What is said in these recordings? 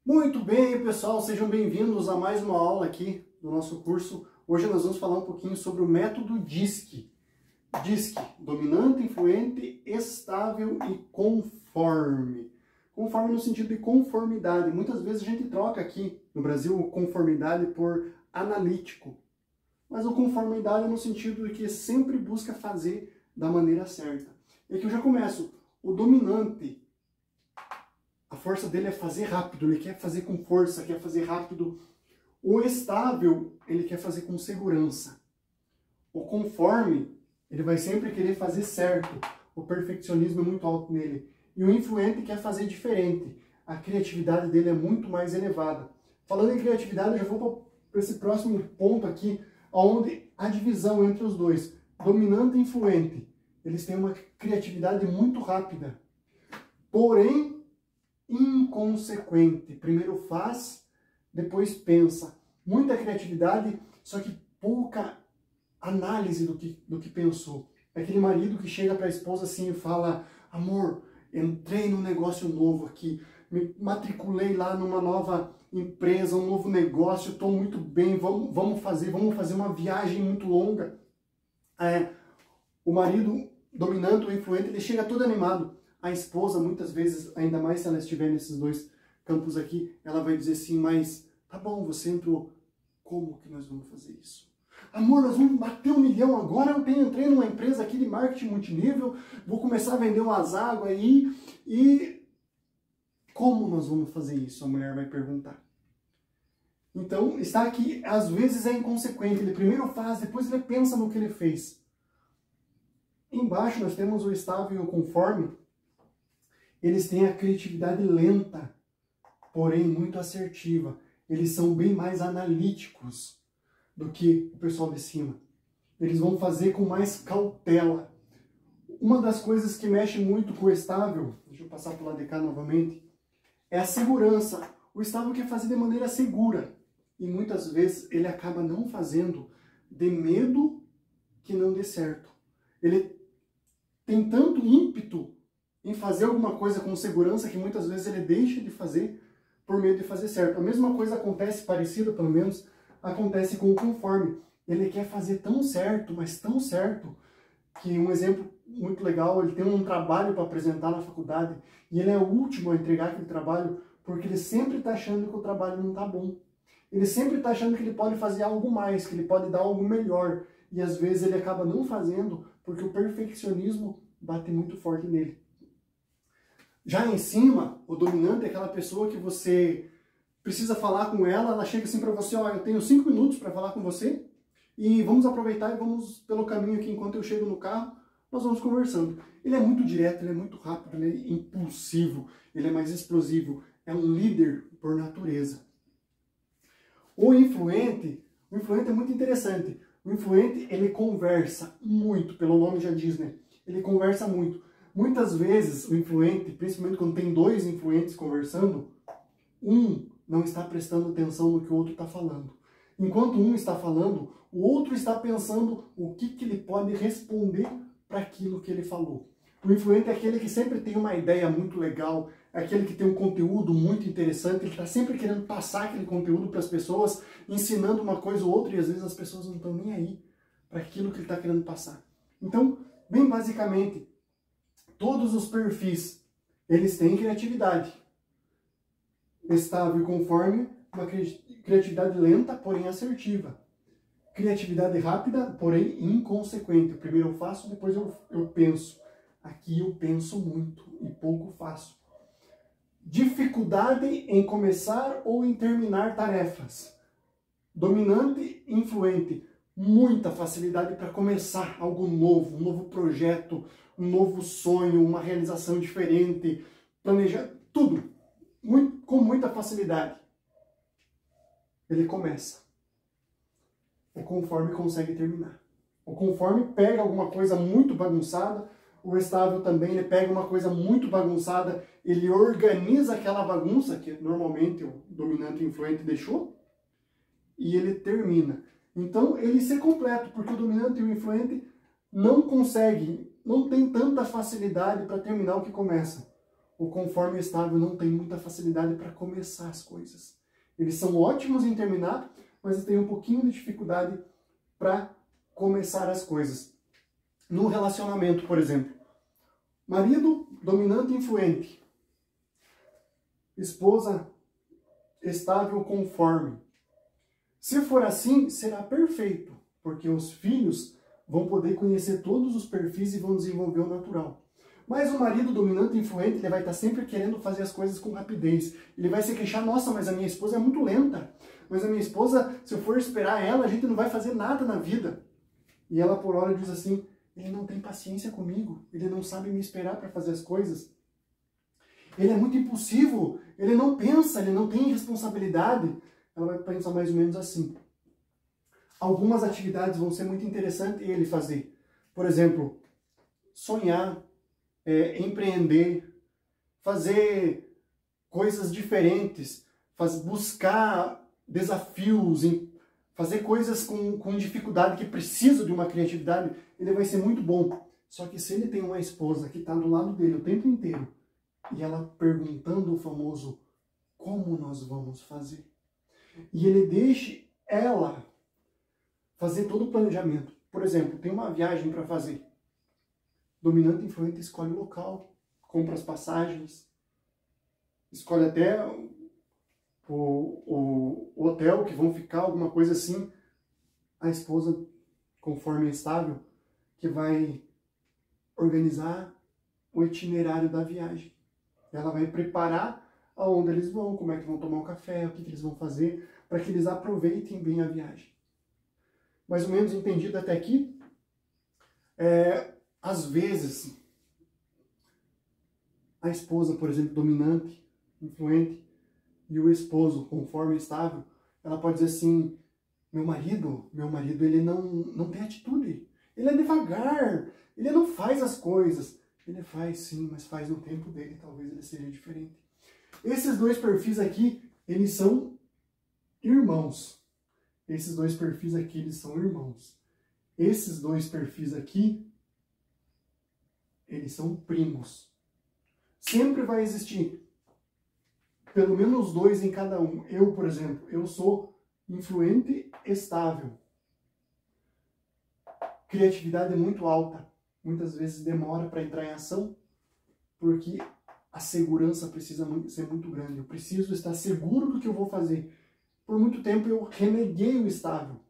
Muito bem, pessoal, sejam bem-vindos a mais uma aula aqui do nosso curso. Hoje nós vamos falar um pouquinho sobre o método DISC. DISC, dominante, influente, estável e conforme. Conforme no sentido de conformidade. Muitas vezes a gente troca aqui no Brasil conformidade por analítico. Mas o conformidade é no sentido de que sempre busca fazer da maneira certa. E aqui eu já começo. O dominante, a força dele é fazer rápido, ele quer fazer com força, quer fazer rápido. O estável, ele quer fazer com segurança. O conforme, ele vai sempre querer fazer certo. O perfeccionismo é muito alto nele. E o influente quer fazer diferente. A criatividade dele é muito mais elevada. Falando em criatividade, eu já vou para esse próximo ponto aqui, onde a divisão entre os dois, dominante e influente, eles têm uma criatividade muito rápida. Porém, inconsequente. Primeiro faz, depois pensa. Muita criatividade, só que pouca análise do que pensou. É aquele marido que chega para a esposa assim e fala: amor, entrei num negócio novo aqui, me matriculei lá numa nova empresa, um novo negócio, estou muito bem, vamos fazer uma viagem muito longa. O marido dominante ou influente, ele chega todo animado. A esposa, muitas vezes, ainda mais se ela estiver nesses dois campos aqui, ela vai dizer assim: mas tá bom, você entrou, como que nós vamos fazer isso? Amor, nós vamos bater 1 milhão agora, entrei numa empresa aqui de marketing multinível, vou começar a vender umas águas aí, e como nós vamos fazer isso? A mulher vai perguntar. Então, está aqui, às vezes é inconsequente, ele primeiro faz, depois ele pensa no que ele fez. Embaixo nós temos o estável e o conforme. Eles têm a criatividade lenta, porém muito assertiva. Eles são bem mais analíticos do que o pessoal de cima. Eles vão fazer com mais cautela. Uma das coisas que mexe muito com o estável, deixa eu passar para o lado de cá novamente, é a segurança. O estável quer fazer de maneira segura. E muitas vezes ele acaba não fazendo de medo que não dê certo. Ele tem tanto ímpeto em fazer alguma coisa com segurança que muitas vezes ele deixa de fazer por medo de fazer certo. A mesma coisa acontece, parecida pelo menos, acontece com o conforme. Ele quer fazer tão certo, mas tão certo, que um exemplo muito legal, ele tem um trabalho para apresentar na faculdade e ele é o último a entregar aquele trabalho porque ele sempre está achando que o trabalho não está bom. Ele sempre está achando que ele pode fazer algo mais, que ele pode dar algo melhor. E às vezes ele acaba não fazendo porque o perfeccionismo bate muito forte nele. Já em cima, o dominante é aquela pessoa que você precisa falar com ela, ela chega assim para você: ó, eu tenho 5 minutos para falar com você e vamos aproveitar e vamos pelo caminho aqui enquanto eu chego no carro, nós vamos conversando. Ele é muito direto, ele é muito rápido, ele é impulsivo, ele é mais explosivo, é um líder por natureza. O influente é muito interessante. O influente, ele conversa muito, pelo nome já diz, né? Ele conversa muito. Muitas vezes o influente, principalmente quando tem dois influentes conversando, um não está prestando atenção no que o outro está falando. Enquanto um está falando, o outro está pensando o que ele pode responder para aquilo que ele falou. O influente é aquele que sempre tem uma ideia muito legal, é aquele que tem um conteúdo muito interessante, ele está sempre querendo passar aquele conteúdo para as pessoas, ensinando uma coisa ou outra, e às vezes as pessoas não estão nem aí para aquilo que ele está querendo passar. Então, bem basicamente, todos os perfis, eles têm criatividade. Estável e conforme, uma criatividade lenta, porém assertiva. Criatividade rápida, porém inconsequente. Primeiro eu faço, depois eu penso. Aqui eu penso muito e pouco faço. Dificuldade em começar ou em terminar tarefas. Dominante, influente. Muita facilidade para começar algo novo, um novo projeto, um novo sonho, uma realização diferente, planejar tudo com muita facilidade. Ele começa. O conforme consegue terminar. O conforme pega alguma coisa muito bagunçada, o estável também, ele pega uma coisa muito bagunçada, ele organiza aquela bagunça que normalmente o dominante e o influente deixou e ele termina. Então, ele se completa, porque o dominante e o influente não conseguem, não tem tanta facilidade para terminar o que começa. o conforme estável não tem muita facilidade para começar as coisas. Eles são ótimos em terminar, mas têm um pouquinho de dificuldade para começar as coisas. No relacionamento, por exemplo, marido dominante e influente, esposa estável conforme. Se for assim, será perfeito, porque os filhos vão poder conhecer todos os perfis e vão desenvolver o natural. Mas o marido dominante e influente, ele vai estar sempre querendo fazer as coisas com rapidez. Ele vai se queixar, nossa, mas a minha esposa é muito lenta. Mas a minha esposa, se eu for esperar ela, a gente não vai fazer nada na vida. E ela por hora diz assim, ele não tem paciência comigo, ele não sabe me esperar para fazer as coisas. Ele é muito impulsivo, ele não pensa, ele não tem responsabilidade. Ela vai pensar mais ou menos assim. Algumas atividades vão ser muito interessantes ele fazer. Por exemplo, sonhar, empreender, fazer coisas diferentes, buscar desafios, fazer coisas com dificuldade que precisam de uma criatividade, ele vai ser muito bom. Só que se ele tem uma esposa que está do lado dele o tempo inteiro, e ela perguntando o famoso, como nós vamos fazer? E ele deixe ela fazer todo o planejamento. Por exemplo, tem uma viagem para fazer. Dominante e influente escolhe o local, compra as passagens, escolhe até o hotel que vão ficar, alguma coisa assim. A esposa, conforme é estável, que vai organizar o itinerário da viagem. Ela vai preparar aonde eles vão, como é que vão tomar um café, o que eles vão fazer, para que eles aproveitem bem a viagem. Mais ou menos entendido até aqui? Às vezes, a esposa, por exemplo, dominante, influente, e o esposo, conforme estável, ela pode dizer assim, meu marido, ele não tem atitude, ele é devagar, ele não faz as coisas. Ele faz sim, mas faz no tempo dele, talvez ele seja diferente. Esses dois perfis aqui, eles são irmãos. Esses dois perfis aqui, eles são irmãos. Esses dois perfis aqui, eles são primos. Sempre vai existir pelo menos dois em cada um. Eu, por exemplo, eu sou influente estável. Criatividade é muito alta. Muitas vezes demora para entrar em ação, porque a segurança precisa ser muito grande. Eu preciso estar seguro do que eu vou fazer. Por muito tempo eu reneguei o estável.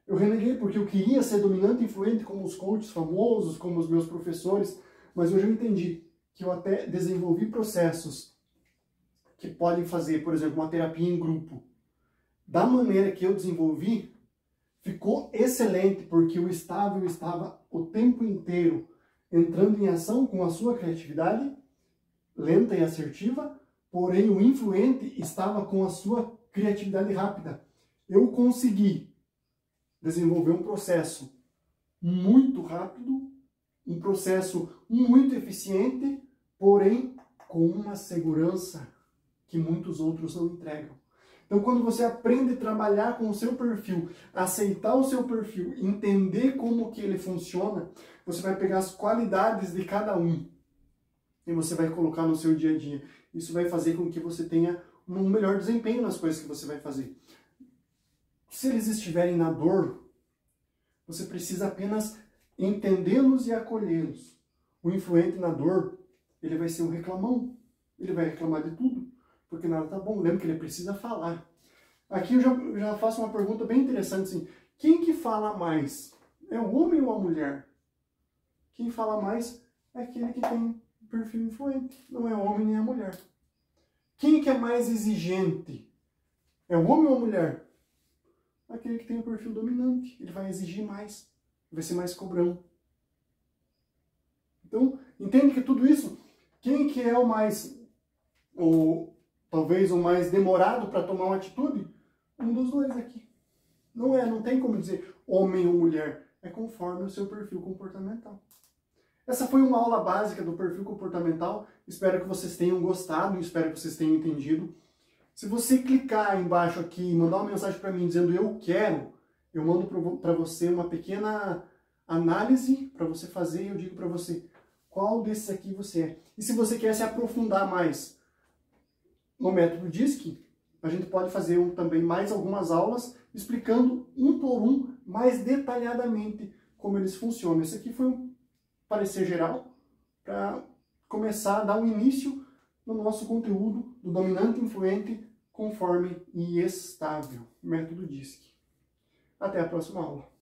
Eu reneguei porque eu queria ser dominante e influente como os coaches famosos, como os meus professores, mas hoje eu entendi que eu até desenvolvi processos que podem fazer, por exemplo, uma terapia em grupo. Da maneira que eu desenvolvi, ficou excelente, porque o estável estava o tempo inteiro entrando em ação com a sua criatividade, lenta e assertiva, porém o influente estava com a sua criatividade rápida. Eu consegui desenvolver um processo muito rápido, um processo muito eficiente, porém com uma segurança que muitos outros não entregam. Então, quando você aprende a trabalhar com o seu perfil, aceitar o seu perfil, entender como que ele funciona, você vai pegar as qualidades de cada um e você vai colocar no seu dia a dia. Isso vai fazer com que você tenha um melhor desempenho nas coisas que você vai fazer. Se eles estiverem na dor, você precisa apenas entendê-los e acolhê-los. O influente na dor, ele vai ser um reclamão. Ele vai reclamar de tudo, porque nada tá bom. Lembra que ele precisa falar. Aqui eu já faço uma pergunta bem interessante assim. Quem que fala mais? É o homem ou a mulher? Quem fala mais é aquele que tem perfil influente. Não é o homem nem a mulher. Quem que é mais exigente? É o homem ou a mulher? Aquele que tem o perfil dominante. Ele vai exigir mais. Vai ser mais cobrão. Então, entende que tudo isso, quem que é o mais, ou talvez o mais demorado para tomar uma atitude? Um dos dois aqui. Não tem como dizer homem ou mulher. É conforme o seu perfil comportamental. Essa foi uma aula básica do perfil comportamental. Espero que vocês tenham gostado, espero que vocês tenham entendido. Se você clicar aí embaixo aqui e mandar uma mensagem para mim dizendo eu quero, eu mando para você uma pequena análise para você fazer e eu digo para você qual desses aqui você é. E se você quer se aprofundar mais no método DISC, a gente pode fazer também mais algumas aulas explicando um por um, mais detalhadamente, como eles funcionam. Esse aqui foi um parecer geral para começar a dar um início no nosso conteúdo do dominante, influente, conforme e estável, método DISC. Até a próxima aula.